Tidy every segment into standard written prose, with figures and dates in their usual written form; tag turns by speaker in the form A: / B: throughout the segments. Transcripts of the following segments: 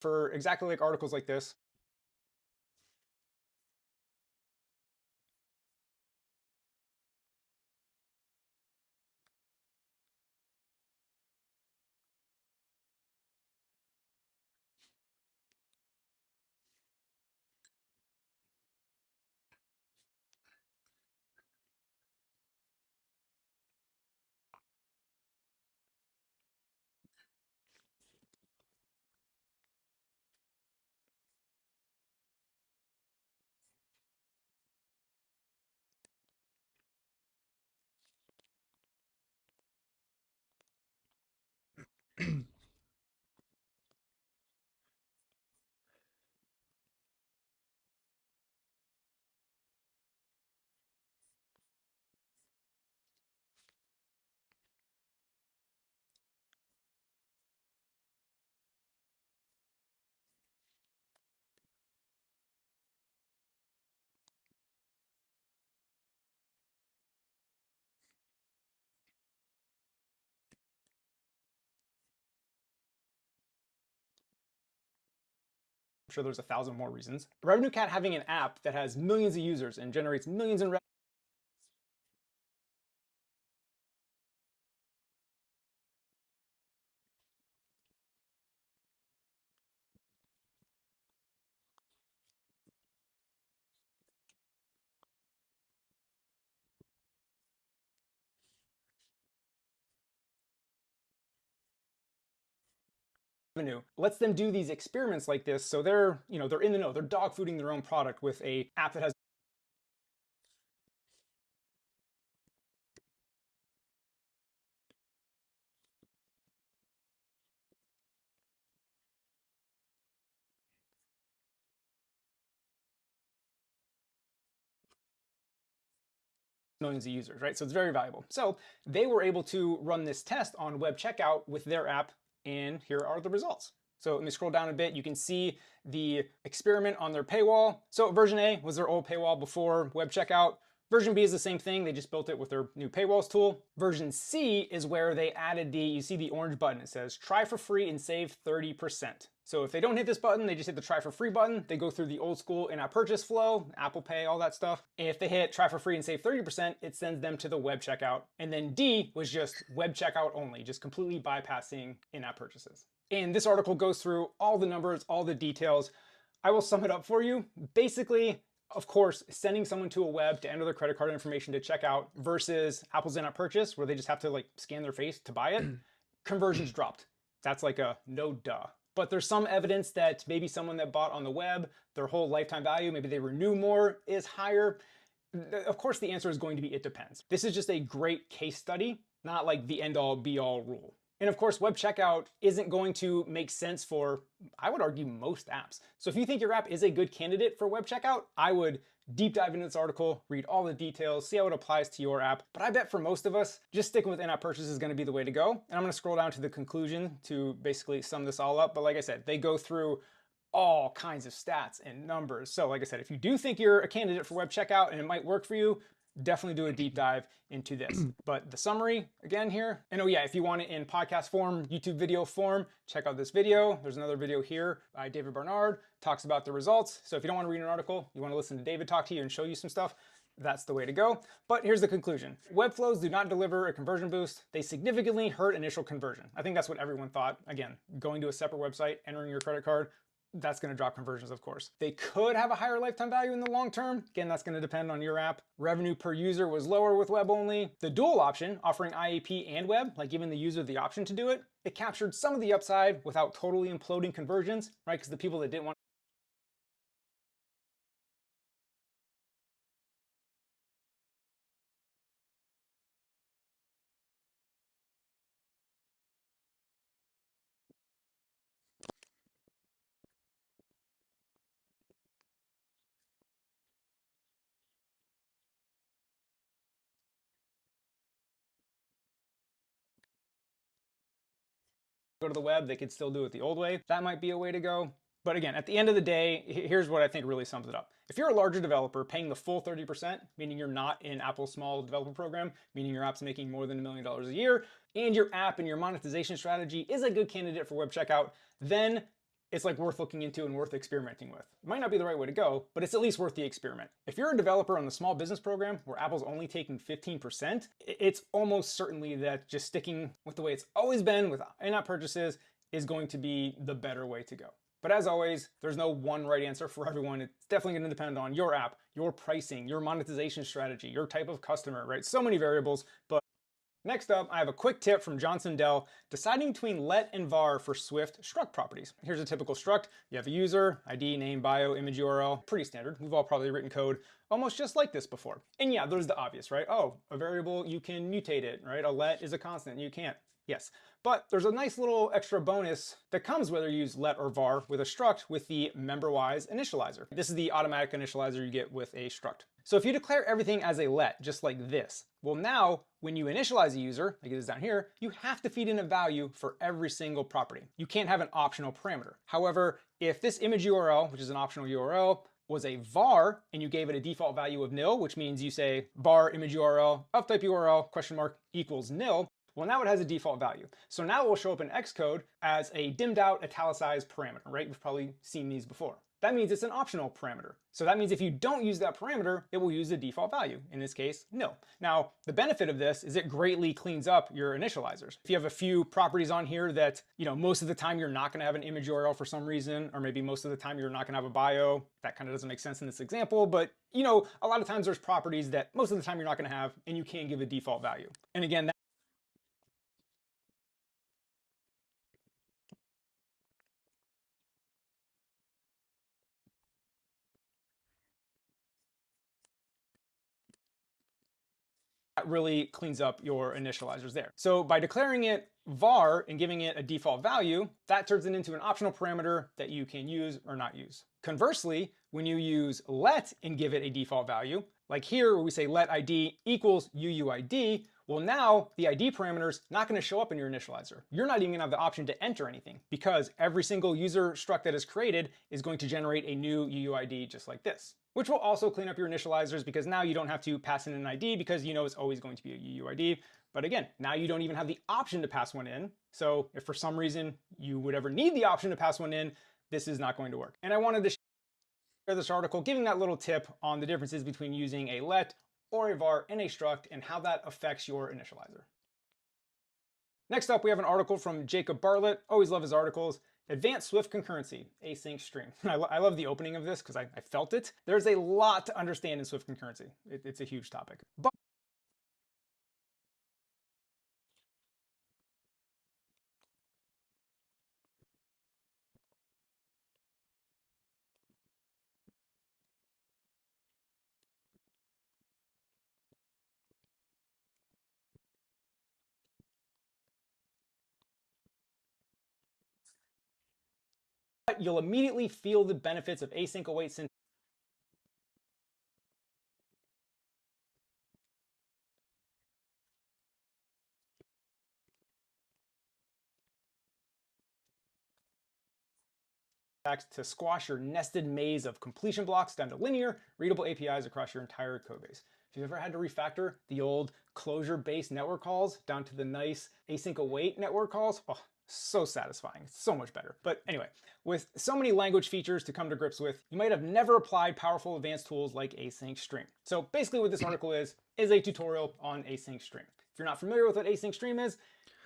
A: for exactly like articles like this. I'm sure there's 1,000 more reasons. Revenue Cat having an app that has millions of users and generates millions in revenue, lets them do these experiments like this. So they're in the know, they're dog fooding their own product with a app that has millions of users, right? So it's very valuable. So they were able to run this test on web checkout with their app, and here are the results. So let me scroll down a bit. You can see the experiment on their paywall. So version A was their old paywall before web checkout. Version B is the same thing. They just built it with their new paywalls tool. Version C is where they added you see the orange button. It says try for free and save 30%. So if they don't hit this button, they just hit the try for free button. They go through the old school in-app purchase flow, Apple Pay, all that stuff. If they hit try for free and save 30%, it sends them to the web checkout. And then D was just web checkout only, just completely bypassing in-app purchases. And this article goes through all the numbers, all the details. I will sum it up for you. Basically, of course, sending someone to a web to enter their credit card information to check out versus Apple's in-app purchase, where they just have to like scan their face to buy it, conversions dropped. That's like a no duh. But there's some evidence that maybe someone that bought on the web, their whole lifetime value, maybe they renew more, is higher. Of course, the answer is going to be it depends. This is just a great case study, not like the end-all be-all rule. And of course, web checkout isn't going to make sense for, I would argue, most apps. So if you think your app is a good candidate for web checkout, I would deep dive into this article, read all the details, see how it applies to your app. But I bet for most of us, just sticking with in-app purchase is going to be the way to go. And I'm going to scroll down to the conclusion to basically sum this all up. But like I said, they go through all kinds of stats and numbers. So like I said, if you do think you're a candidate for web checkout and it might work for you, definitely do a deep dive into this. But the summary again here, and oh yeah, if you want it in podcast form, YouTube video form, check out this video. There's another video here by David Barnard, talks about the results. So if you don't want to read an article, you want to listen to David talk to you and show you some stuff, that's the way to go. But here's the conclusion. Web flows do not deliver a conversion boost. They significantly hurt initial conversion. I think that's what everyone thought. Again, going to a separate website, entering your credit card, that's going to drop conversions, of course. They could have a higher lifetime value in the long term. Again, that's going to depend on your app. Revenue per user was lower with web only. The dual option, offering IAP and web, like giving the user the option to do it, it captured some of the upside without totally imploding conversions, right? Because the people that didn't want to go to the web, they could still do it the old way. That might be a way to go. But again, at the end of the day, here's what I think really sums it up. If you're a larger developer paying the full 30%, meaning you're not in Apple's small developer program, meaning your app's making more than $1 million a year, and your app and your monetization strategy is a good candidate for web checkout, then it's like worth looking into and worth experimenting with. It might not be the right way to go, but it's at least worth the experiment. If you're a developer on the small business program where Apple's only taking 15%, it's almost certainly that just sticking with the way it's always been with in-app purchases is going to be the better way to go. But as always, there's no one right answer for everyone. It's definitely going to depend on your app, your pricing, your monetization strategy, your type of customer, right? So many variables. But next up, I have a quick tip from Johnson Dell, deciding between let and var for Swift struct properties. Here's a typical struct. You have a user, ID, name, bio, image URL, pretty standard. We've all probably written code almost just like this before. And yeah, there's the obvious, right? Oh, a variable, you can mutate it, right? A let is a constant, you can't. Yes, but there's a nice little extra bonus that comes whether you use let or var with a struct with the member-wise initializer. This is the automatic initializer you get with a struct. So if you declare everything as a let, just like this, well now, when you initialize a user, like it is down here, you have to feed in a value for every single property. You can't have an optional parameter. However, if this image URL, which is an optional URL, was a var and you gave it a default value of nil, which means you say var image URL of type URL question mark equals nil, well, now it has a default value. So now it will show up in Xcode as a dimmed out italicized parameter, right? We've probably seen these before. That means it's an optional parameter. So that means if you don't use that parameter, it will use the default value, in this case, nil. Now, the benefit of this is it greatly cleans up your initializers. If you have a few properties on here that, most of the time you're not gonna have an image URL for some reason, or maybe most of the time you're not gonna have a bio, that kind of doesn't make sense in this example, but a lot of times there's properties that most of the time you're not gonna have, and you can give a default value. And again, that really cleans up your initializers there. So by declaring it var and giving it a default value, that turns it into an optional parameter that you can use or not use. Conversely, when you use let and give it a default value, like here where we say let ID equals UUID, well now the ID parameter is not going to show up in your initializer. You're not even going to have the option to enter anything because every single user struct that is created is going to generate a new UUID just like this, which will also clean up your initializers because now you don't have to pass in an ID because it's always going to be a UUID. But again, now you don't even have the option to pass one in. So if for some reason you would ever need the option to pass one in, this is not going to work. And I wanted to share this article giving that little tip on the differences between using a let or a var in a struct and how that affects your initializer. Next up, we have an article from Jacob Bartlett. Always love his articles. Advanced Swift concurrency, async stream. I love the opening of this because I felt it. There's a lot to understand in Swift concurrency. It's a huge topic. But you'll immediately feel the benefits of async await syntax to squash your nested maze of completion blocks down to linear, readable APIs across your entire codebase. If you've ever had to refactor the old closure-based network calls down to the nice async await network calls, oh, so satisfying. It's so much better. But anyway, with so many language features to come to grips with, you might have never applied powerful advanced tools like async stream. So basically what this article is a tutorial on async stream. If you're not familiar with what async stream is,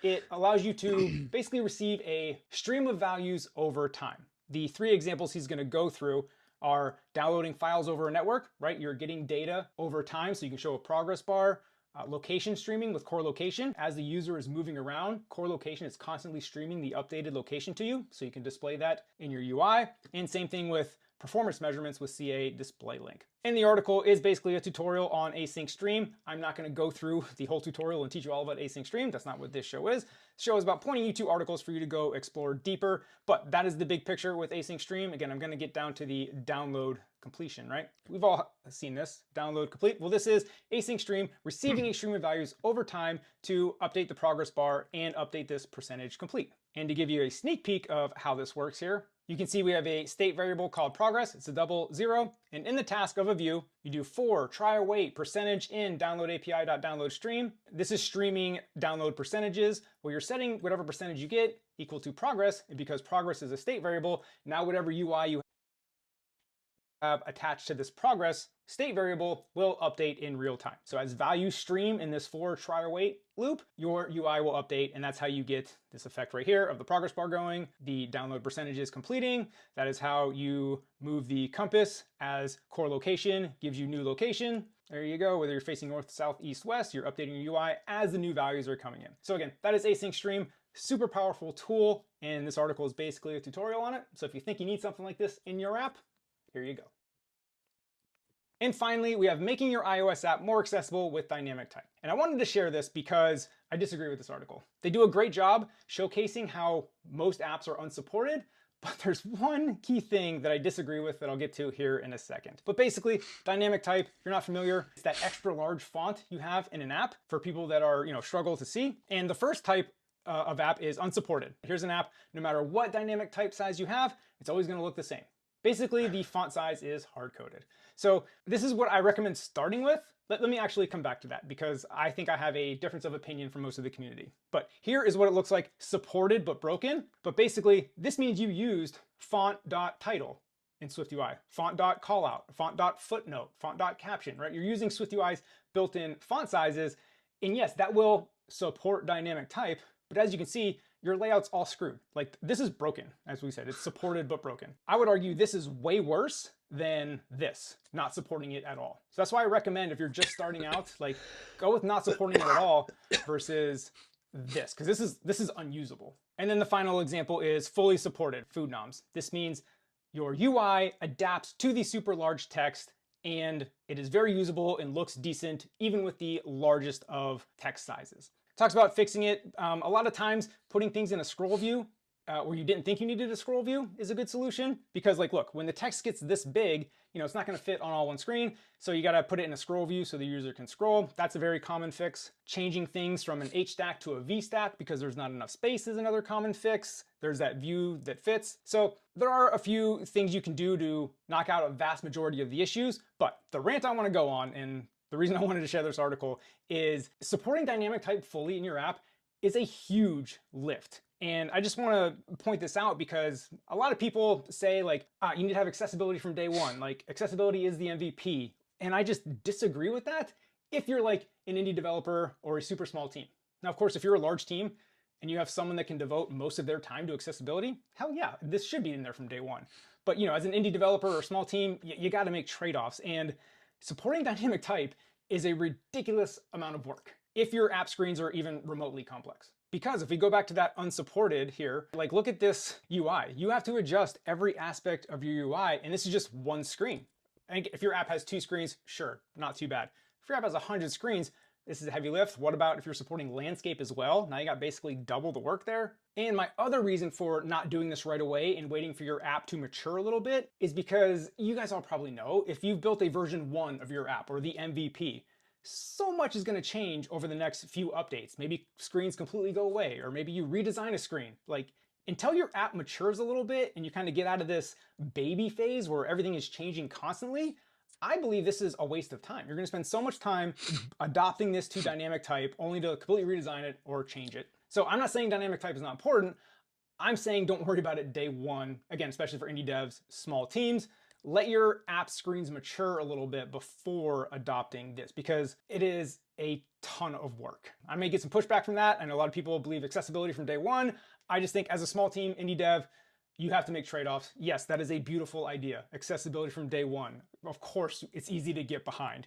A: it allows you to basically receive a stream of values over time. The three examples he's going to go through are downloading files over a network, right? You're getting data over time, so you can show a progress bar. Location streaming with core location. As the user is moving around, core location is constantly streaming the updated location to you, so you can display that in your UI. And same thing with performance measurements with CA display link. And the article is basically a tutorial on async stream. I'm not going to go through the whole tutorial and teach you all about async stream. That's not what this show is. This show is about pointing you to articles for you to go explore deeper, but that is the big picture with async stream. Again, I'm going to get down to the download completion, right? We've all seen this, download complete. Well, this is async stream, receiving a stream of values over time to update the progress bar and update this percentage complete. And to give you a sneak peek of how this works here, You can see we have a state variable called progress. It's a double zero. And in the task of a view, you do for try await percentage in download API.download stream. This is streaming download percentages where you're setting whatever percentage you get equal to progress. And because progress is a state variable, now whatever UI you have attached to this progress state variable will update in real time. So as values stream in this for try or wait loop, your UI will update, and that's how you get this effect right here of the progress bar going, the download percentages completing. That is how you move the compass as core location gives you new location. There you go. Whether you're facing north, south, east, west, you're updating your UI as the new values are coming in. So again, that is async stream. Super powerful tool, and this article is basically a tutorial on it. So if you think you need something like this in your app, here you go. And finally, we have making your iOS app more accessible with dynamic type. And I wanted to share this because I disagree with this article. They do a great job showcasing how most apps are unsupported, but there's one key thing that I disagree with that I'll get to here in a second. But basically, dynamic type, if you're not familiar, it's that extra large font you have in an app for people that are, struggle to see. And the first type of app is unsupported. Here's an app, no matter what dynamic type size you have, it's always gonna look the same. Basically, the font size is hard-coded. So this is what I recommend starting with. Let me actually come back to that because I think I have a difference of opinion from most of the community. But here is what it looks like supported but broken. But basically, this means you used font.title in SwiftUI, font.callout, font.footnote, font.caption, right? You're using SwiftUI's built-in font sizes. And yes, that will support dynamic type. But as you can see, your layout's all screwed. Like this is broken, as we said, it's supported but broken. I would argue this is way worse than this, not supporting it at all. So that's why I recommend if you're just starting out, like go with not supporting it at all versus this, because this is unusable. And then the final example is fully supported, food noms. This means your UI adapts to the super large text and it is very usable and looks decent even with the largest of text sizes. Talks about fixing it. A lot of times putting things in a scroll view where you didn't think you needed a scroll view is a good solution because like, look, when the text gets this big, it's not gonna fit on all one screen. So you gotta put it in a scroll view so the user can scroll. That's a very common fix. Changing things from an H stack to a V stack because there's not enough space is another common fix. There's that view that fits. So there are a few things you can do to knock out a vast majority of the issues, but the rant I wanna go on, and the reason I wanted to share this article is supporting dynamic type fully in your app is a huge lift. And I just want to point this out because a lot of people say like, you need to have accessibility from day one. Like accessibility is the MVP. And I just disagree with that if you're like an indie developer or a super small team. Now, of course, if you're a large team and you have someone that can devote most of their time to accessibility, hell yeah, this should be in there from day one. But as an indie developer or a small team, you got to make trade-offs. And supporting dynamic type is a ridiculous amount of work if your app screens are even remotely complex. Because if we go back to that unsupported here, like look at this UI. You have to adjust every aspect of your UI, and this is just one screen. And if your app has 2 screens, sure, not too bad. If your app has 100 screens, this is a heavy lift. What about if you're supporting landscape as well? Now you got basically double the work there. And my other reason for not doing this right away and waiting for your app to mature a little bit is because you guys all probably know if you've built a version 1 of your app or the MVP, so much is going to change over the next few updates. Maybe screens completely go away, or maybe you redesign a screen. Like until your app matures a little bit and you kind of get out of this baby phase where everything is changing constantly, I believe this is a waste of time. You're going to spend so much time adopting this to dynamic type only to completely redesign it or change it. So I'm not saying dynamic type is not important. I'm saying don't worry about it day one. Again, especially for indie devs, small teams. Let your app screens mature a little bit before adopting this because it is a ton of work. I may get some pushback from that. I know a lot of people believe accessibility from day one. I just think as a small team, indie dev, you have to make trade-offs. Yes, that is a beautiful idea. Accessibility from day one. Of course, it's easy to get behind.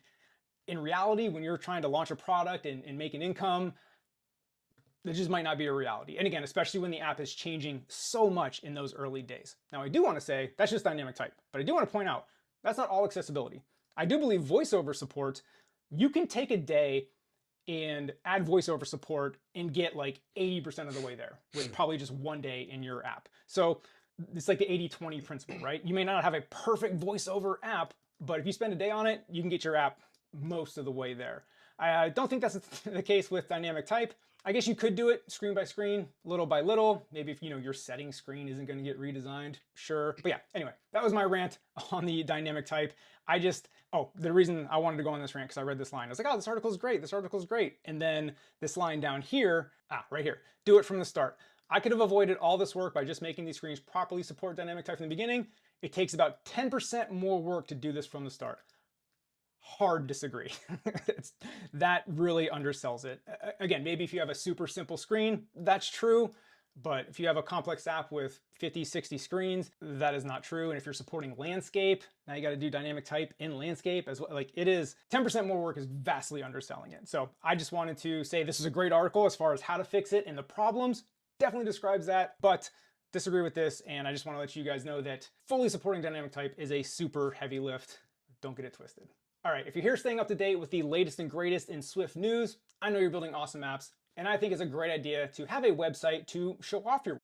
A: In reality, when you're trying to launch a product and make an income, that just might not be a reality. And again, especially when the app is changing so much in those early days. Now, I do want to say that's just dynamic type, but I do want to point out that's not all accessibility. I do believe voiceover support, you can take a day and add voiceover support and get like 80% of the way there with probably just one day in your app. So it's like the 80-20 principle, right? You may not have a perfect voiceover app, but if you spend a day on it, you can get your app most of the way there. I don't think that's the case with dynamic type. I guess you could do it screen by screen, little by little. Maybe if your setting screen isn't going to get redesigned, sure. But yeah, anyway, that was my rant on the dynamic type. The reason I wanted to go on this rant because I read this line. I was like, oh, this article is great. This article is great. And then this line down here, right here, do it from the start. I could have avoided all this work by just making these screens properly support dynamic type from the beginning. It takes about 10% more work to do this from the start. Hard disagree. That really undersells it. Again, maybe if you have a super simple screen, that's true. But if you have a complex app with 50, 60 screens, that is not true. And if you're supporting landscape, now you got to do dynamic type in landscape as well. Like, it is 10% more work is vastly underselling it. So I just wanted to say this is a great article as far as how to fix it and the problems. Definitely describes that, but disagree with this. And I just want to let you guys know that fully supporting dynamic type is a super heavy lift. Don't get it twisted. All right, if you're here staying up to date with the latest and greatest in Swift news, I know you're building awesome apps, and I think it's a great idea to have a website to show off your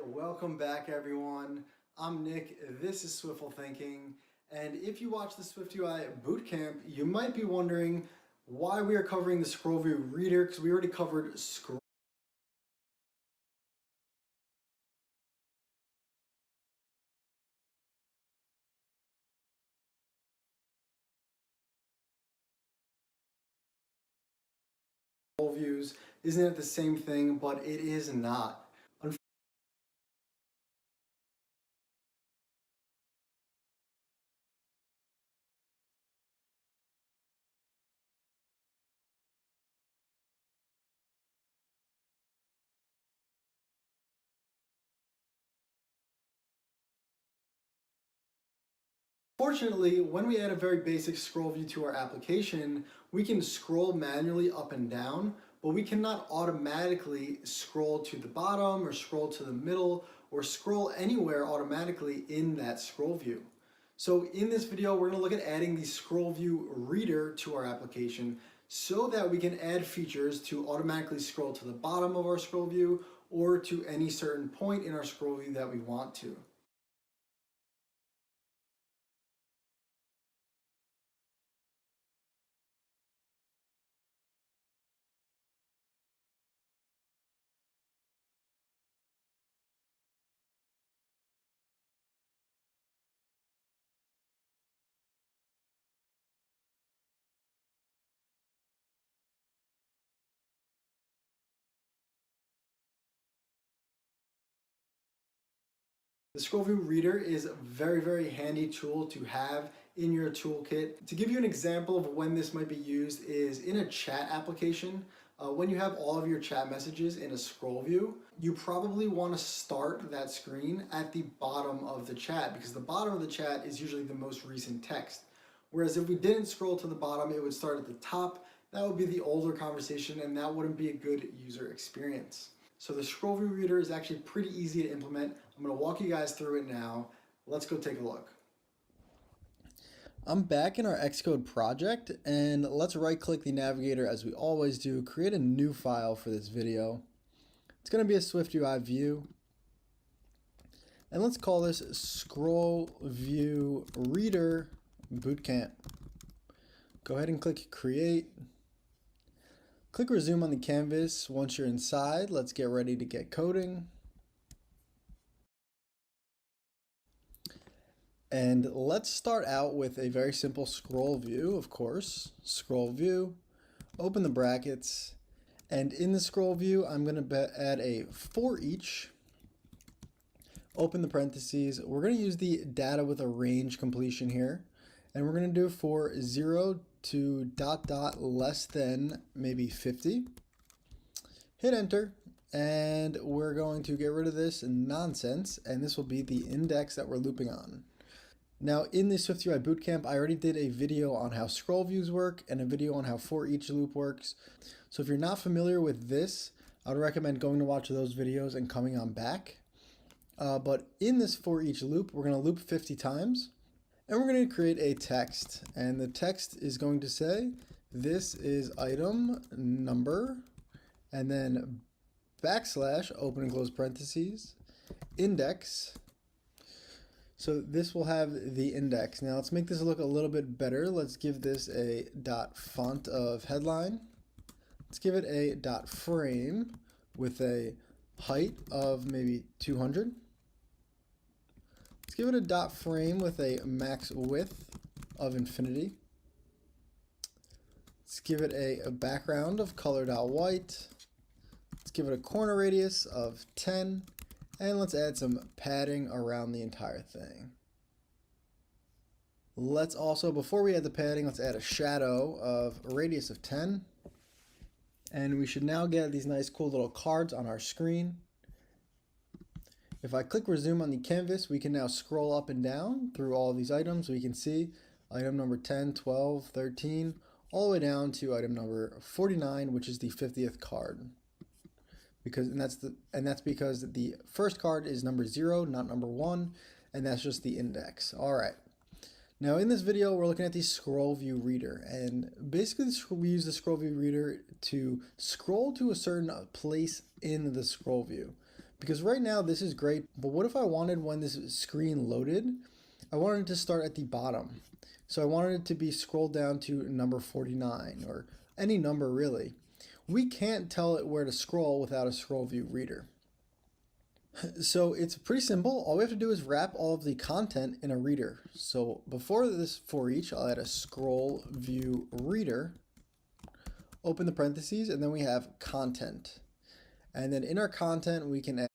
B: welcome back everyone. I'm Nick, this is Swiftful Thinking, and if you watch the SwiftUI Bootcamp, you might be wondering why we are covering the scroll view reader, because we already covered scroll views. Isn't it the same thing? But it is not. Fortunately, when we add a very basic scroll view to our application, we can scroll manually up and down, but we cannot automatically scroll to the bottom or scroll to the middle or scroll anywhere automatically in that scroll view. So in this video, we're going to look at adding the scroll view reader to our application so that we can add features to automatically scroll to the bottom of our scroll view or to any certain point in our scroll view that we want to. The scroll view reader is a very handy tool to have in your toolkit. To give you an example of when this might be used is in a chat application. When you have all of your chat messages in a scroll view, you probably want to start that screen at the bottom of the chat because the bottom of the chat is usually the most recent text. Whereas if we didn't scroll to the bottom, it would start at the top. That would be the older conversation and that wouldn't be a good user experience. So the scroll view reader is actually pretty easy to implement. I'm going to walk you guys through it now. Let's go take a look.
C: I'm back in our Xcode project, and let's right click the navigator as we always do, create a new file for this video. It's going to be a SwiftUI view. And let's call this Scroll View Reader Bootcamp. Go ahead and click Create. Click Resume on the canvas. Once you're inside, let's get ready to get coding. And let's start out with a very simple scroll view, of course. Scroll view, open the brackets, and in the scroll view, I'm going to add a for each. Open the parentheses. We're going to use the data with a range completion here, and we're going to do for 0 to ... less than maybe 50. Hit enter, and we're going to get rid of this nonsense, and this will be the index that we're looping on. Now in the SwiftUI Bootcamp, I already did a video on how scroll views work and a video on how for each loop works. So if you're not familiar with this, I would recommend going to watch those videos and coming on back. But in this for each loop, we're going to loop 50 times. And we're going to create a text, and the text is going to say, this is item number, and then backslash, open and close parentheses, index. So this will have the index. Now let's make this look a little bit better. Let's give this a font of headline. Let's give it a frame with a height of maybe 200. Let's give it a frame with a max width of infinity. Let's give it a background of color.white. Let's give it a corner radius of 10. And let's add some padding around the entire thing. Let's also, before we add the padding, let's add a shadow of a radius of 10. And we should now get these nice cool little cards on our screen. If I click resume on the canvas, we can now scroll up and down through all of these items. We can see item number 10, 12, 13, all the way down to item number 49, which is the 50th card. That's because the first card is number 0, not number 1, and that's just the index. All right. Now in this video, we're looking at the scroll view reader, and basically we use the scroll view reader to scroll to a certain place in the scroll view. Because right now this is great, but what if I wanted, when this screen loaded, I wanted it to start at the bottom. So I wanted it to be scrolled down to number 49 or any number really. We can't tell it where to scroll without a scroll view reader. So it's pretty simple. All we have to do is wrap all of the content in a reader. So before this for each, I'll add a scroll view reader, open the parentheses, and then we have content. And then in our content, we can add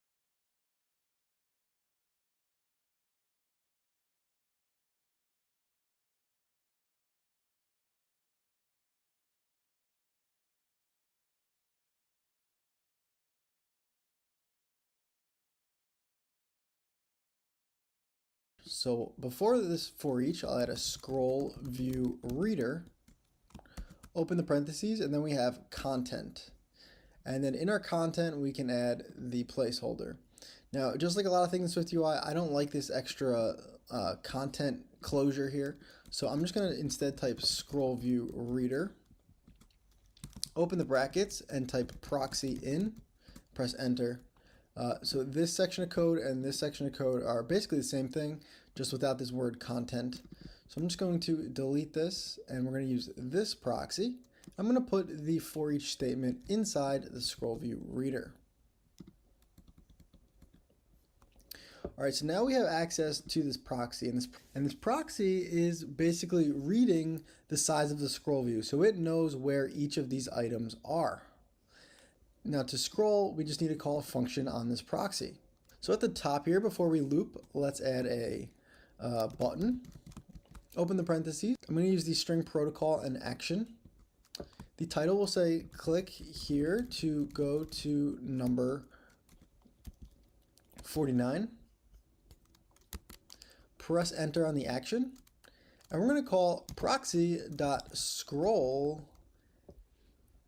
C: So before this for each, I'll add a scroll view reader, open the parentheses, and then we have content. And then in our content, we can add the placeholder. Now, just like a lot of things in SwiftUI, I don't like this extra content closure here. So I'm just going to instead type scroll view reader, open the brackets, and type proxy in, press enter. So this section of code and this section of code are basically the same thing, just without this word content. So I'm just going to delete this, and we're going to use this proxy. I'm going to put the for each statement inside the scroll view reader. All right, so now we have access to this proxy, and this proxy is basically reading the size of the scroll view, so it knows where each of these items are. Now to scroll, we just need to call a function on this proxy. So at the top here, before we loop, let's add a button. Open the parentheses. I'm going to use the string protocol and action. The title will say, click here to go to number 49. Press enter on the action. And we're going to call proxy.scroll.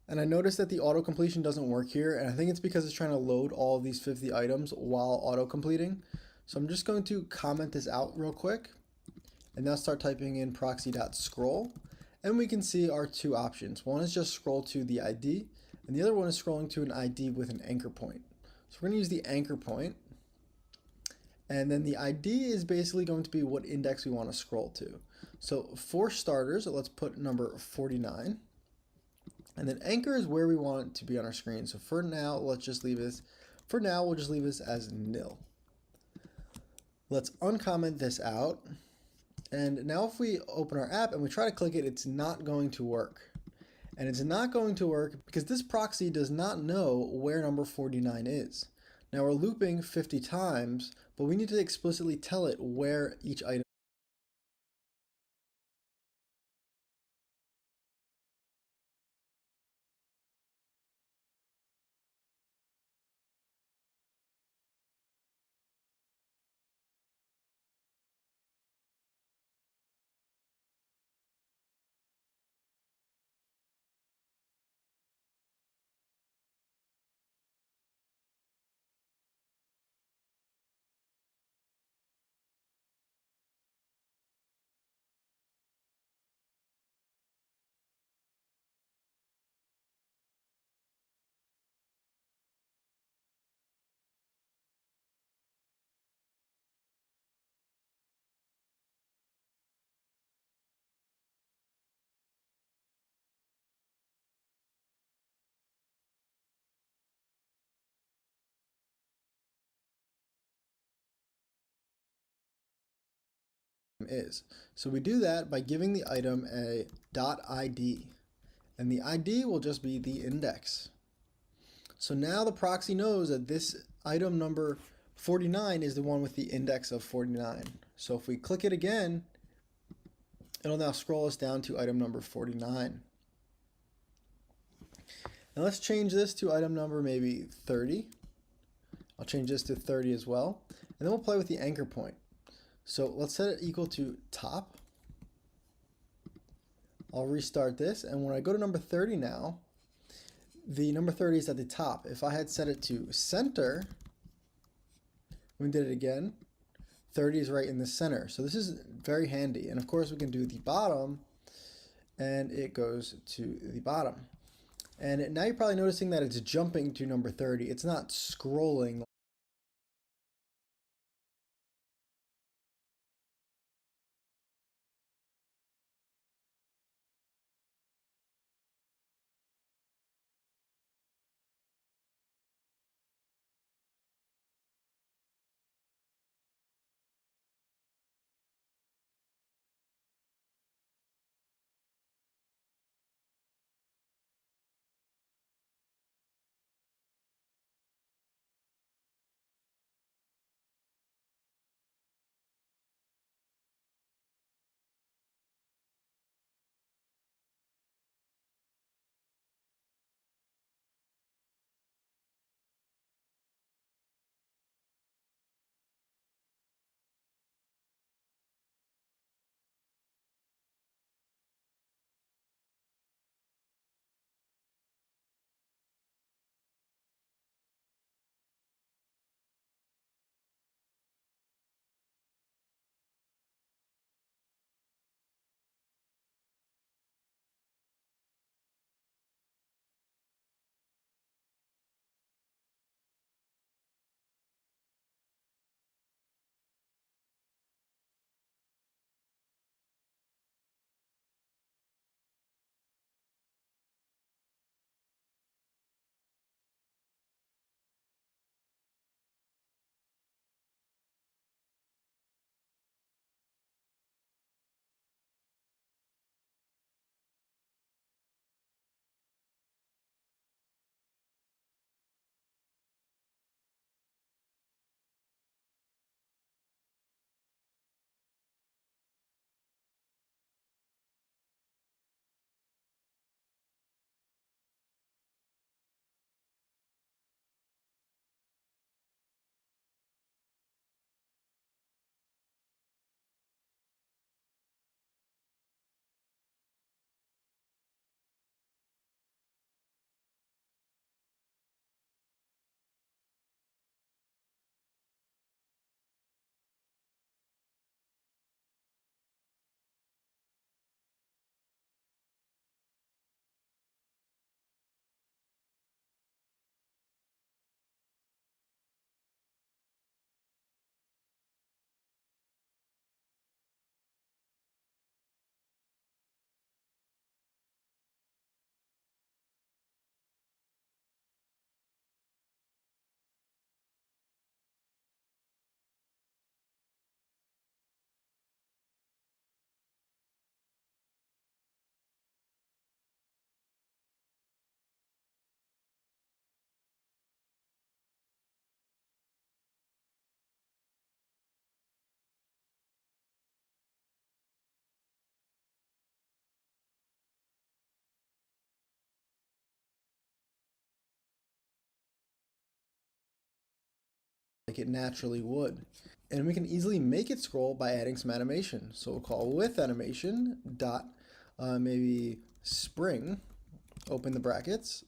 C: And I noticed that the auto completion doesn't work here, and I think it's because it's trying to load all of these 50 items while auto completing. So I'm just going to comment this out real quick, and now start typing in proxy.scroll, and we can see our two options. One is just scroll to the ID, and the other one is scrolling to an ID with an anchor point. So we're going to use the anchor point, and then the ID is basically going to be what index we want to scroll to. So for starters, let's put number 49. And then anchor is where we want it to be on our screen. So for now, let's just leave this. For now, we'll just leave this as nil. Let's uncomment this out. And now if we open our app and we try to click it, it's not going to work. And it's not going to work because this proxy does not know where number 49 is. Now we're looping 50 times, but we need to explicitly tell it where each item is. So we do that by giving the item a .id, and the ID will just be the index. So now the proxy knows that this item number 49 is the one with the index of 49. So if we click it again, it'll now scroll us down to item number 49. Now let's change this to item number maybe 30. I'll change this to 30 as well. And then we'll play with the anchor point. So let's set it equal to top. I'll restart this, and when I go to number 30 now, the number 30 is at the top. If I had set it to center, we did it again, 30 is right in the center. So this is very handy. And of course we can do the bottom, and it goes to the bottom. And now you're probably noticing that it's jumping to number 30. It's not scrolling like it naturally would. And we can easily make it scroll by adding some animation. So we'll call with animation dot maybe spring, open the brackets,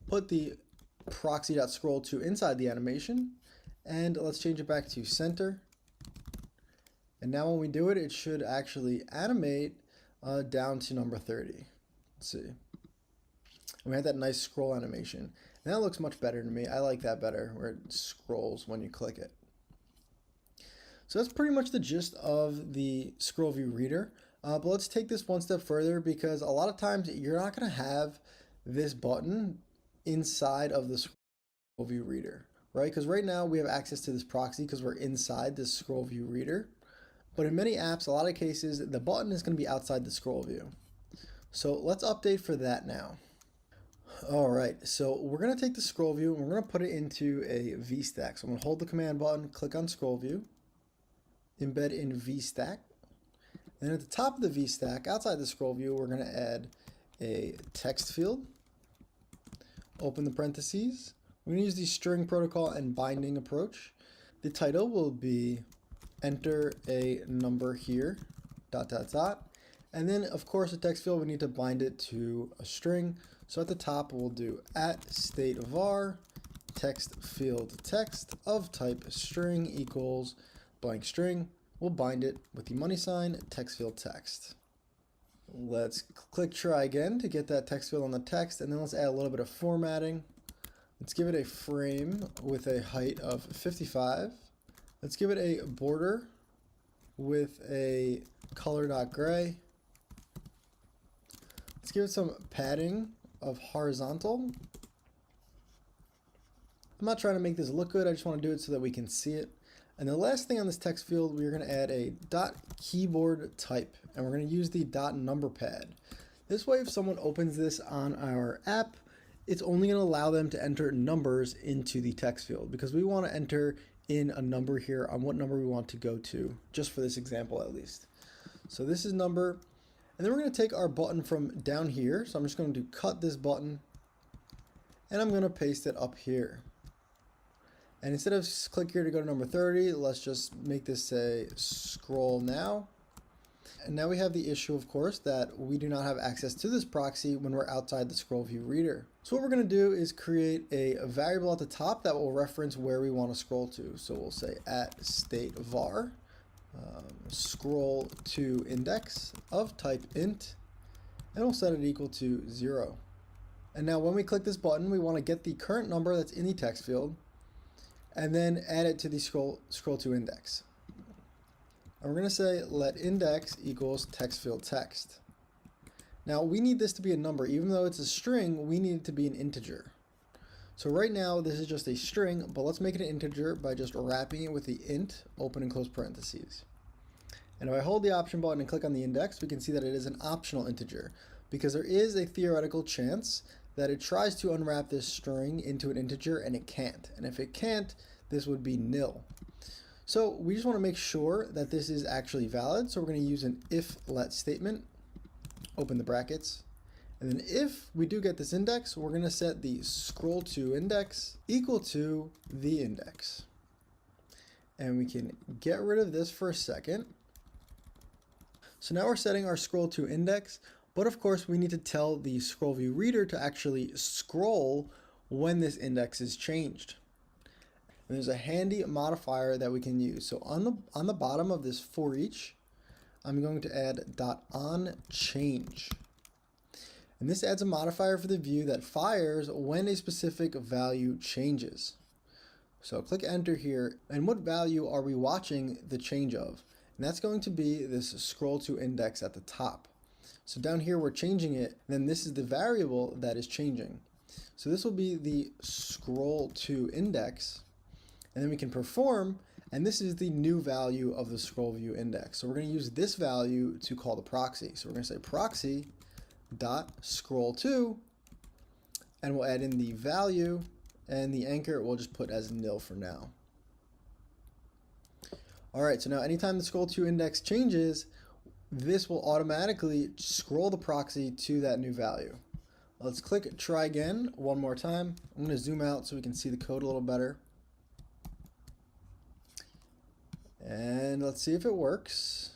C: put the proxy.scroll to inside the animation, and let's change it back to center. And now when we do it, it should actually animate down to number 30. Let's see. And we had that nice scroll animation. And that looks much better to me. I like that better, where it scrolls when you click it. So that's pretty much the gist of the scroll view reader. But let's take this one step further, because a lot of times you're not going to have this button inside of the scroll view reader, right? Because right now we have access to this proxy because we're inside this scroll view reader. But in many apps, a lot of cases, the button is going to be outside the scroll view. So let's update for that now. All right, so we're going to take the scroll view and we're going to put it into a VStack. So I'm going to hold the command button, click on scroll view, embed in VStack. Then at the top of the VStack, outside the scroll view, we're going to add a text field. Open the parentheses. We're going to use the string protocol and binding approach. The title will be enter a number here, ... And then, of course, the text field, we need to bind it to a string. So at the top, we'll do @state_var text field text of type string equals blank string. We'll bind it with the money sign text field text. Let's click try again to get that text field on the text, and then let's add a little bit of formatting. Let's give it a frame with a height of 55. Let's give it a border with a color.gray. Let's give it some padding of horizontal. I'm not trying to make this look good, I just want to do it so that we can see it. And the last thing on this text field, we're going to add a .keyboard type, and we're going to use the .number pad. This way, if someone opens this on our app, it's only going to allow them to enter numbers into the text field, because we want to enter in a number here on what number we want to go to, just for this example at least. So this is number, and then we're going to take our button from down here. So I'm just going to cut this button, and I'm going to paste it up here. And instead of click here to go to number 30, let's just make this say scroll now. And now we have the issue, of course, that we do not have access to this proxy when we're outside the scroll view reader. So what we're going to do is create a variable at the top that will reference where we want to scroll to. So we'll say @state_var scroll to index of type int, and we'll set it equal to 0. And now when we click this button, we want to get the current number that's in the text field, and then add it to the scroll to index. And we're going to say let index equals text field text. Now we need this to be a number. Even though it's a string, we need it to be an integer. So right now this is just a string, but let's make it an integer by just wrapping it with the int, open and close parentheses. And if I hold the option button and click on the index, we can see that it is an optional integer, because there is a theoretical chance that it tries to unwrap this string into an integer and it can't. And if it can't, this would be nil. So we just want to make sure that this is actually valid. So we're going to use an if let statement, open the brackets. And then if we do get this index, we're going to set the scroll to index equal to the index. And we can get rid of this for a second. So now we're setting our scroll to index. But of course, we need to tell the scroll view reader to actually scroll when this index is changed. And there's a handy modifier that we can use. So on the bottom of this for each, I'm going to add .onChange. And this adds a modifier for the view that fires when a specific value changes. So click enter here, and what value are we watching the change of? And that's going to be this scroll to index at the top. So down here we're changing it, then this is the variable that is changing. So this will be the scroll to index, and then we can perform, and this is the new value of the scroll view index. So we're going to use this value to call the proxy. So we're going to say proxy dot scroll to, and we'll add in the value, and the anchor we'll just put as nil for now. All right, so now anytime the scroll to index changes, this will automatically scroll the proxy to that new value. Let's click try again one more time. I'm going to zoom out so we can see the code a little better. And let's see if it works.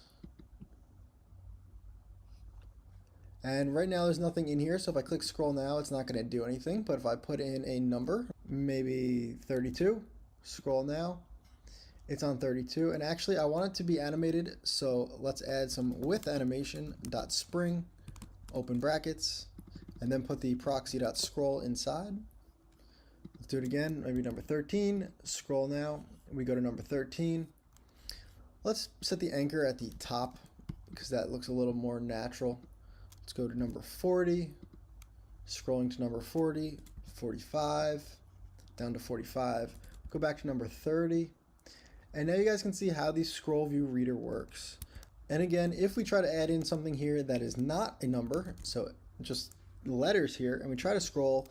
C: And right now there's nothing in here, so if I click scroll now, it's not going to do anything. But if I put in a number, maybe 32, scroll now, it's on 32. And actually I want it to be animated, so let's add some with animation dot spring, open brackets, and then put the proxy dot scroll inside. Let's do it again, maybe number 13, scroll now, we go to number 13. Let's set the anchor at the top because that looks a little more natural. Let's go to number 40, scrolling to number 40, 45, down to 45, go back to number 30, and now you guys can see how the scroll view reader works. And again, if we try to add in something here that is not a number, so just letters here, and we try to scroll,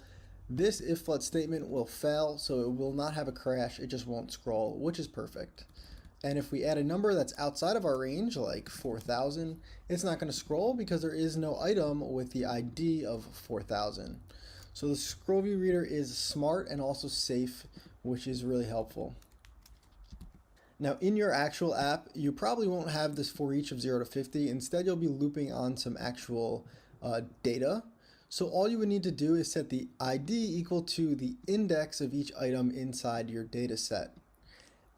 C: this if-let statement will fail, so it will not have a crash, it just won't scroll, which is perfect. And if we add a number that's outside of our range, like 4,000, it's not going to scroll because there is no item with the ID of 4,000. So the scroll view reader is smart and also safe, which is really helpful. Now in your actual app, you probably won't have this for each of 0 to 50. Instead, you'll be looping on some actual data. So all you would need to do is set the ID equal to the index of each item inside your data set.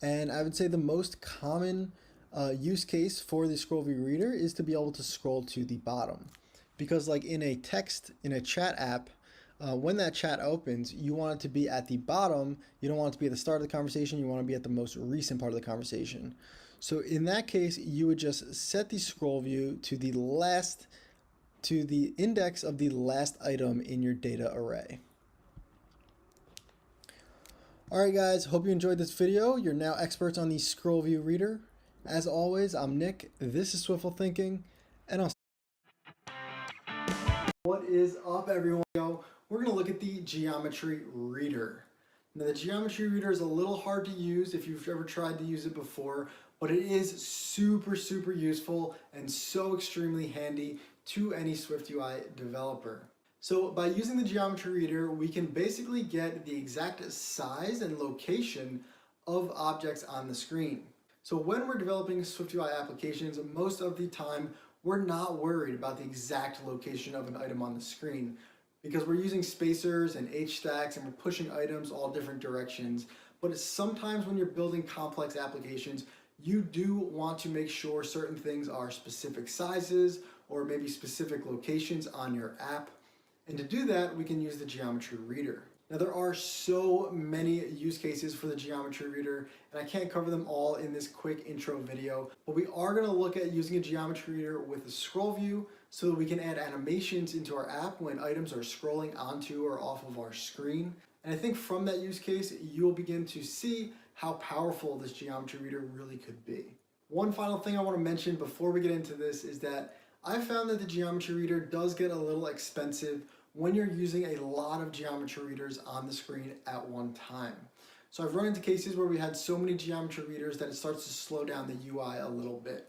C: And I would say the most common use case for the scroll view reader is to be able to scroll to the bottom. Because like in a chat app, when that chat opens, you want it to be at the bottom. You don't want it to be at the start of the conversation. You want to be at the most recent part of the conversation. So in that case, you would just set the scroll view to the index of the last item in your data array. Alright guys, hope you enjoyed this video. You're now experts on the scroll view reader. As always, I'm Nick, this is Swiftful Thinking, and I'll
B: What is up, everyone? We're going to look at the geometry reader. Now the geometry reader is a little hard to use if you've ever tried to use it before, but it is super useful and so extremely handy to any SwiftUI developer. So by using the geometry reader, we can basically get the exact size and location of objects on the screen. So when we're developing SwiftUI applications, most of the time we're not worried about the exact location of an item on the screen because we're using spacers and H-stacks and we're pushing items all different directions. But sometimes when you're building complex applications, you do want to make sure certain things are specific sizes or maybe specific locations on your app. And to do that, we can use the geometry reader. Now there are so many use cases for the geometry reader, and I can't cover them all in this quick intro video, but we are going to look at using a geometry reader with a scroll view so that we can add animations into our app when items are scrolling onto or off of our screen. And I think from that use case, you'll begin to see how powerful this geometry reader really could be. One final thing I want to mention before we get into this is that I found that the geometry reader does get a little expensive when you're using a lot of geometry readers on the screen at one time. So I've run into cases where we had so many geometry readers that it starts to slow down the UI a little bit.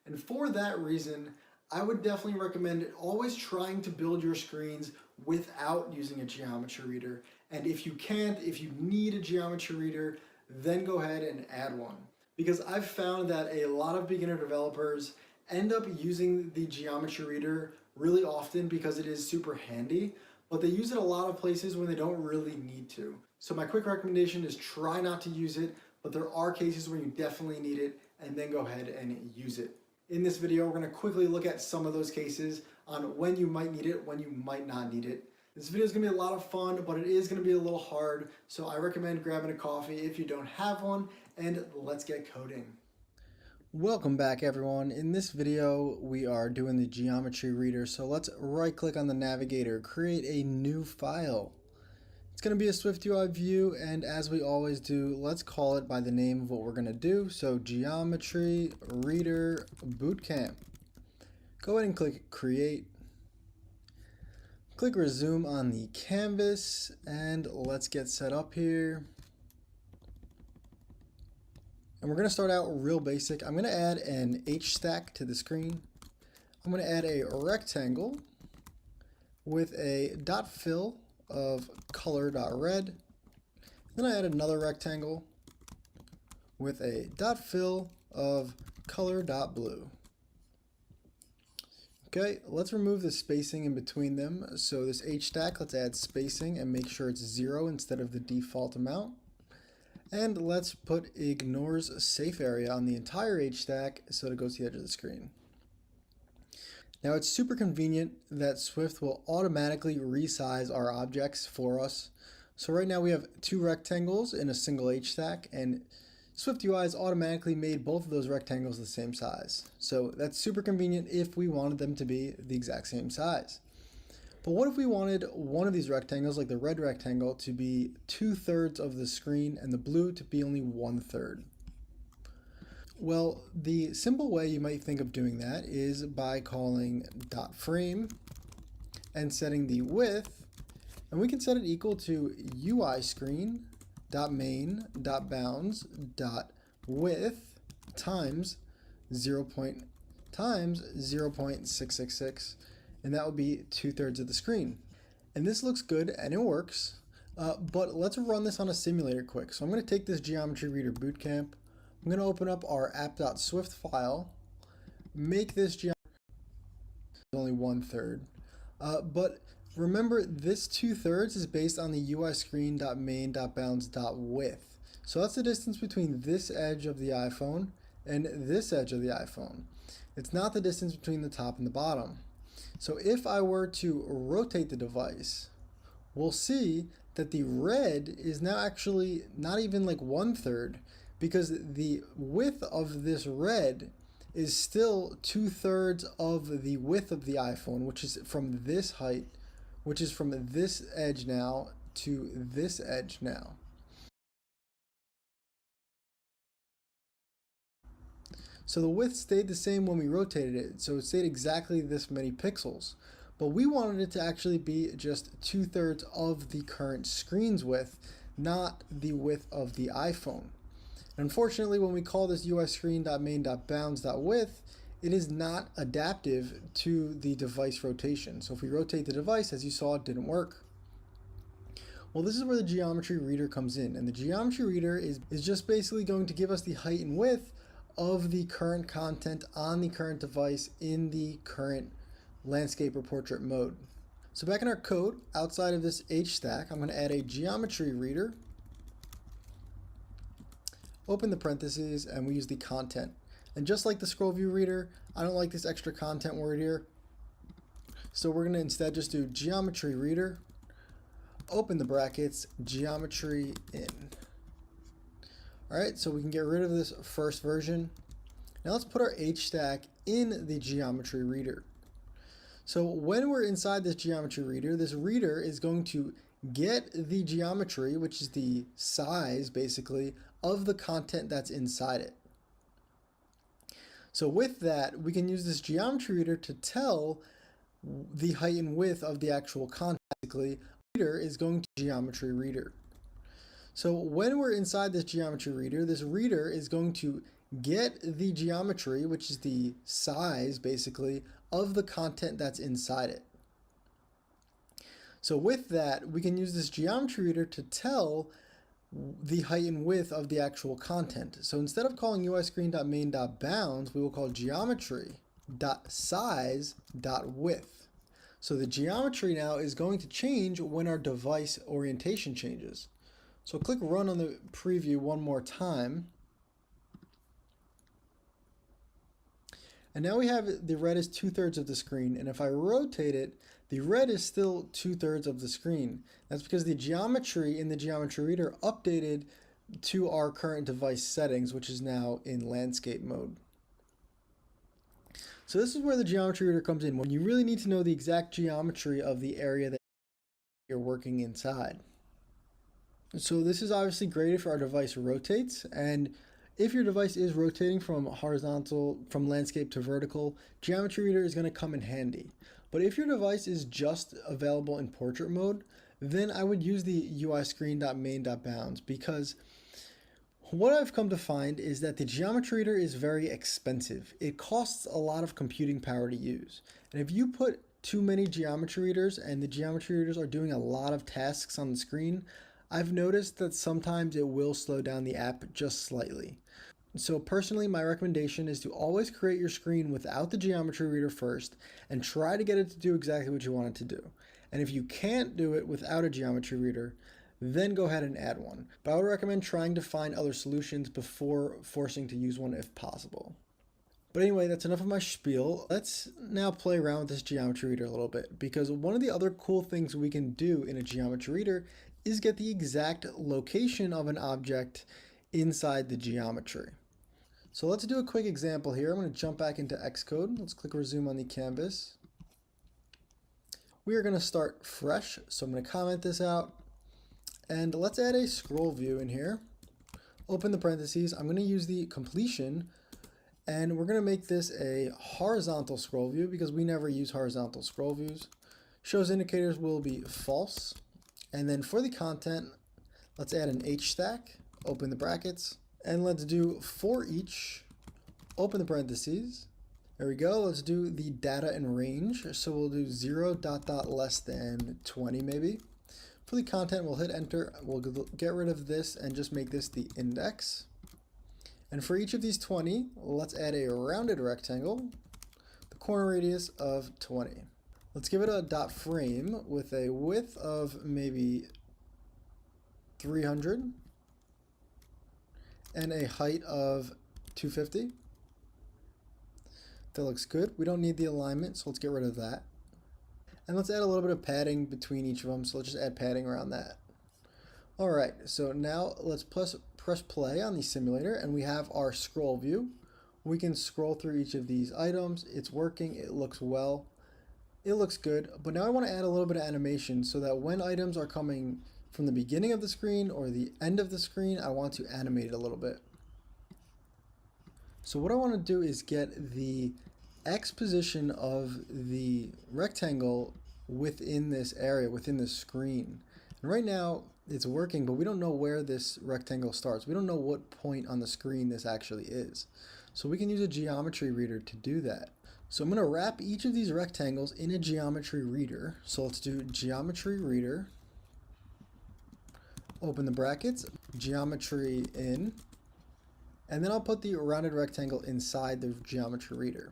B: And for that reason, I would definitely recommend always trying to build your screens without using a geometry reader. And if you can't, if you need a geometry reader, then go ahead and add one. Because I've found that a lot of beginner developers end up using the geometry reader really often because it is super handy, but they use it a lot of places when they don't really need to. So my quick recommendation is try not to use it, but there are cases where you definitely need it, and then go ahead and use it. In this video, we're going to quickly look at some of those cases on when you might need it, when you might not need it. This video is going to be a lot of fun, but it is going to be a little hard, so I recommend grabbing a coffee if you don't have one, and let's get coding.
C: Welcome back everyone. In this video we are doing the geometry reader, so let's right click on the navigator, create a new file. It's going to be a SwiftUI view, and as we always do, let's call it by the name of what we're going to do. So geometry reader bootcamp. Go ahead and click create. Click resume on the canvas, and let's get set up here. And we're going to start out real basic. I'm going to add an H stack to the screen. I'm going to add a rectangle with a dot fill of color.red. Then I add another rectangle with a dot fill of color.blue. Okay, let's remove the spacing in between them. So this H stack, let's add spacing and make sure it's 0 instead of the default amount. And let's put ignores safe area on the entire H stack so that it goes to the edge of the screen. Now it's super convenient that Swift will automatically resize our objects for us. So right now we have 2 rectangles in a single H stack, and SwiftUI has automatically made both of those rectangles the same size. So that's super convenient if we wanted them to be the exact same size. But what if we wanted one of these rectangles, like the red rectangle, to be 2/3 of the screen and the blue to be only 1/3? Well, the simple way you might think of doing that is by calling .frame and setting the width, and we can set it equal to UI screen .main.bounds.width times 0.666, and that would be 2/3 of the screen. And this looks good and it works, but let's run this on a simulator quick. So I'm going to take this Geometry Reader Bootcamp. I'm going to open up our app.swift file, make this geometry only 1/3, but remember, this 2/3 is based on the UI screen.main.bounds.width. So that's the distance between this edge of the iPhone and this edge of the iPhone. It's not the distance between the top and the bottom. So if I were to rotate the device, we'll see that the red is now actually not even like 1/3, because the width of this red is still 2/3 of the width of the iPhone, which is from this height, which is from this edge now to this edge now. So the width stayed the same when we rotated it, so it stayed exactly this many pixels. But we wanted it to actually be just 2/3 of the current screen's width, not the width of the iPhone. Unfortunately, when we call this UI screen.main.bounds.width, it is not adaptive to the device rotation. So if we rotate the device, as you saw, it didn't work. Well, this is where the Geometry Reader comes in, and the Geometry Reader is just basically going to give us the height and width of the current content on the current device in the current landscape or portrait mode. So back in our code, outside of this H stack, I'm going to add a Geometry Reader, open the parentheses, and we use the content. And just like the scroll view reader, I don't like this extra content word here. So we're going to instead just do Geometry Reader, open the brackets, geometry in. All right, so we can get rid of this first version. Now let's put our H stack in the Geometry Reader. So when we're inside this Geometry Reader, this reader is going to get the geometry, which is the size basically of the content that's inside it. So with that, we can use this Geometry Reader to tell the height and width of the actual content. Basically, reader is going to Geometry Reader. So when we're inside this Geometry Reader, this reader is going to get the geometry, which is the size basically of the content that's inside it. So with that, we can use this Geometry Reader to tell the height and width of the actual content. So instead of calling UI screen.main.bounds, we will call geometry.size.width. So the geometry now is going to change when our device orientation changes. So click run on the preview one more time. And now we have the red is 2/3 of the screen, and if I rotate it, the red is still 2/3 of the screen. That's because the geometry in the Geometry Reader updated to our current device settings, which is now in landscape mode. So this is where the Geometry Reader comes in, when you really need to know the exact geometry of the area that you're working inside. So this is obviously great if our device rotates, and if your device is rotating from landscape to vertical, Geometry Reader is going to come in handy. But if your device is just available in portrait mode, then I would use the UI screen.main.bounds, because what I've come to find is that the Geometry Reader is very expensive. It costs a lot of computing power to use. And if you put too many Geometry Readers and the Geometry Readers are doing a lot of tasks on the screen, I've noticed that sometimes it will slow down the app just slightly. So personally, my recommendation is to always create your screen without the geometry reader first and try to get it to do exactly what you want it to do. And if you can't do it without a geometry reader, then go ahead and add one. But I would recommend trying to find other solutions before forcing to use one if possible. But anyway, that's enough of my spiel. Let's now play around with this geometry reader a little bit, because one of the other cool things we can do in a geometry reader is get the exact location of an object inside the geometry. So let's do a quick example here. I'm going to jump back into Xcode. Let's click resume on the canvas. We are going to start fresh, so I'm going to comment this out. And let's add a scroll view in here. Open the parentheses. I'm going to use the completion, and we're going to make this a horizontal scroll view because we never use horizontal scroll views. Shows indicators will be false. And then for the content, let's add an H stack. Open the brackets. And let's do for each, open the parentheses. There we go. Let's do the data and range. So we'll do 0 ... less than 20 maybe. For the content, we'll hit enter. We'll get rid of this and just make this the index. And for each of these 20, let's add a rounded rectangle, the corner radius of 20. Let's give it a dot frame with a width of maybe 300. And a height of 250. That looks good. We don't need the alignment, so let's get rid of that. And let's add a little bit of padding between each of them, so let's just add padding around that. Alright, so now let's press play on the simulator, and we have our scroll view. We can scroll through each of these items. It's working, it looks well, it looks good, but now I want to add a little bit of animation so that when items are coming from the beginning of the screen or the end of the screen, I want to animate it a little bit. So what I want to do is get the X position of the rectangle within this area, within the screen. And right now it's working, but we don't know where this rectangle starts. We don't know what point on the screen this actually is. So we can use a geometry reader to do that. So I'm going to wrap each of these rectangles in a geometry reader. So let's do geometry reader. Open the brackets, geometry in, and then I'll put the rounded rectangle inside the geometry reader.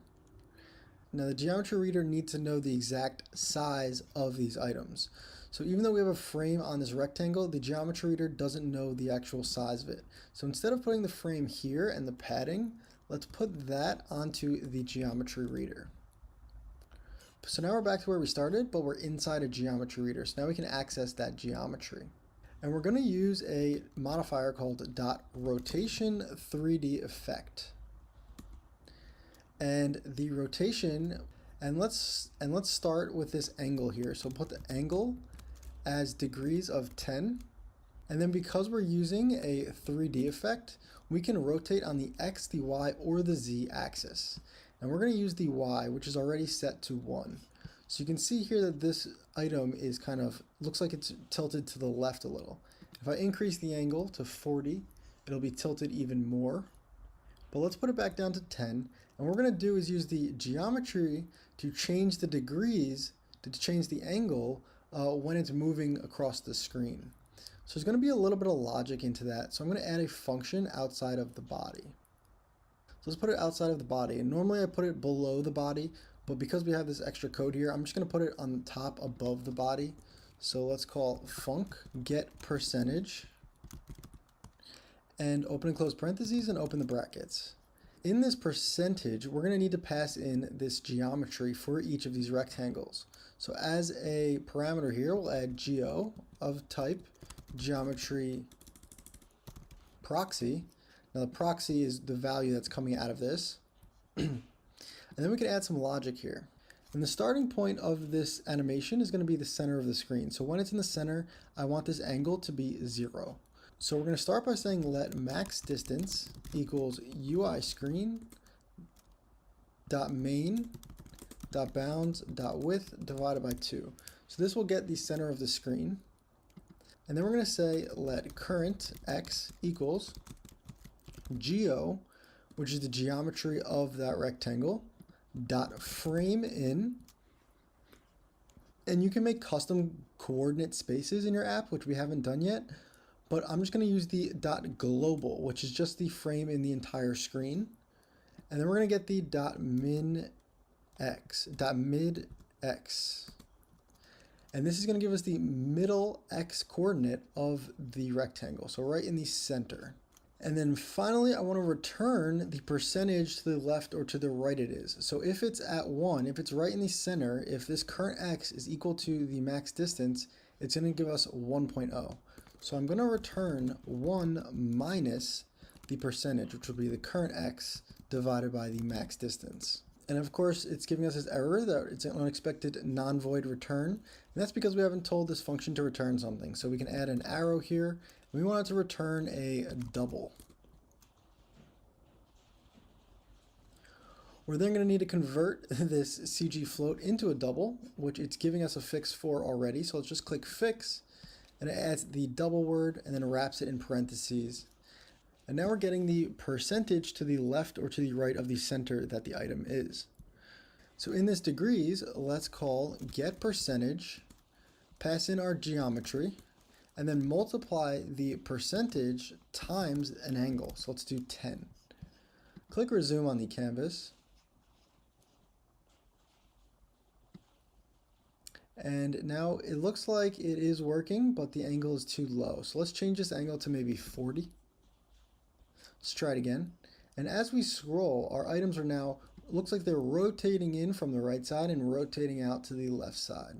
C: Now the geometry reader needs to know the exact size of these items. So even though we have a frame on this rectangle, the geometry reader doesn't know the actual size of it. So instead of putting the frame here and the padding, let's put that onto the geometry reader. So now we're back to where we started, but we're inside a geometry reader. So now we can access that geometry. And we're going to use a modifier called .rotation 3D effect. And the rotation, and let's start with this angle here. So put the angle as degrees of 10. And then because we're using a 3D effect, we can rotate on the X, the Y, or the Z axis. And we're going to use the Y, which is already set to 1. So you can see here that this item is kind of, looks like it's tilted to the left a little. If I increase the angle to 40, it'll be tilted even more. But let's put it back down to 10. And what we're going to do is use the geometry to change the degrees, to change the angle when it's moving across the screen. So there's going to be a little bit of logic into that. So I'm going to add a function outside of the body. So let's put it outside of the body. And normally I put it below the body, but because we have this extra code here, I'm just going to put it on the top above the body. So let's call func get percentage and open and close parentheses and open the brackets. In this percentage, we're going to need to pass in this geometry for each of these rectangles. So as a parameter here, we'll add geo of type geometry proxy. Now the proxy is the value that's coming out of this. And then we can add some logic here. And the starting point of this animation is going to be the center of the screen. So when it's in the center, I want this angle to be 0. So we're going to start by saying let max distance equals UI screen dot main dot bounds dot width divided by 2. So this will get the center of the screen. And then we're going to say let current x equals geo, which is the geometry of that rectangle, dot frame in, and you can make custom coordinate spaces in your app, which we haven't done yet, but I'm just going to use the .global, which is just the frame in the entire screen. And then we're going to get the .midx. And this is going to give us the middle x coordinate of the rectangle, so right in the center. And then finally, I want to return the percentage to the left or to the right it is. So if it's at 1, if it's right in the center, if this current x is equal to the max distance, it's going to give us 1.0. So I'm going to return 1 minus the percentage, which will be the current x divided by the max distance. And of course, it's giving us this error that it's an unexpected non-void return. And that's because we haven't told this function to return something. So we can add an arrow here. We want it to return a double. We're then going to need to convert this CG float into a double, which it's giving us a fix for already. So let's just click fix, and it adds the double word and then wraps it in parentheses. And now we're getting the percentage to the left or to the right of the center that the item is. So in this degrees, let's call get percentage, pass in our geometry, and then multiply the percentage times an angle. So let's do 10. Click resume on the canvas. And now it looks like it is working, but the angle is too low. So let's change this angle to maybe 40. Let's try it again. And as we scroll, our items are now, looks like they're rotating in from the right side and rotating out to the left side.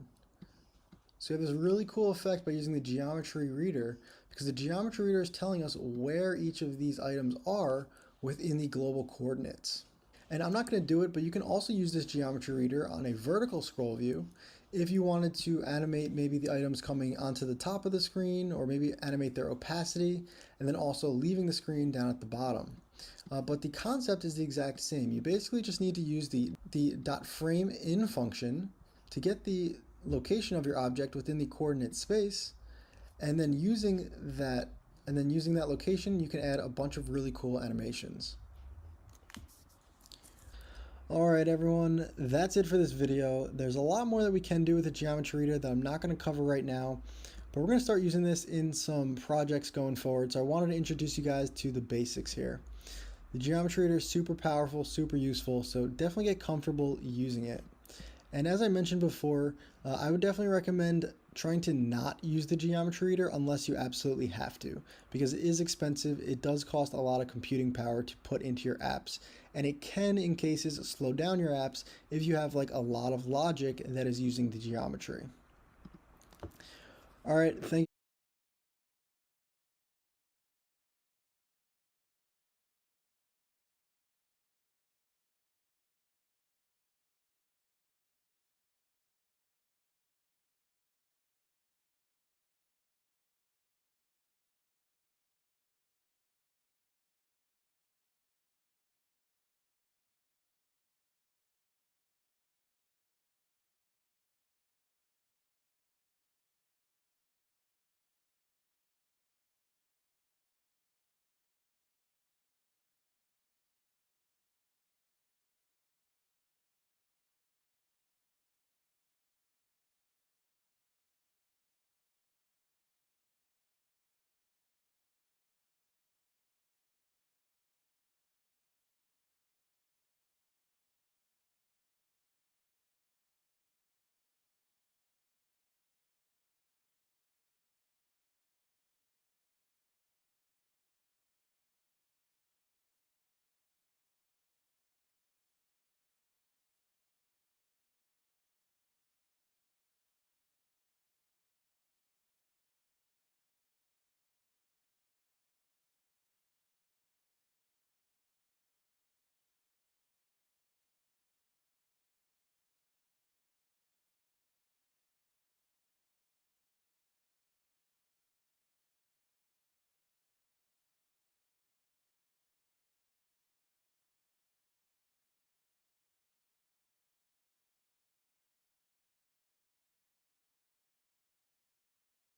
C: So we have this really cool effect by using the geometry reader, because the geometry reader is telling us where each of these items are within the global coordinates. And I'm not going to do it, but you can also use this geometry reader on a vertical scroll view if you wanted to animate maybe the items coming onto the top of the screen, or maybe animate their opacity, and then also leaving the screen down at the bottom. But the concept is the exact same. You basically just need to use the .frameIn function to get the location of your object within the coordinate space, and then using that location, you can add a bunch of really cool animations. Alright everyone, that's it for this video. There's a lot more that we can do with the geometry reader that I'm not going to cover right now, but we're going to start using this in some projects going forward. So I wanted to introduce you guys to the basics here. The geometry reader is super powerful, super useful, so definitely get comfortable using it. And as I mentioned before, I would definitely recommend trying to not use the geometry reader unless you absolutely have to, because it is expensive. It does cost a lot of computing power to put into your apps, and it can, in cases, slow down your apps if you have like a lot of logic that is using the geometry. All right, thank you.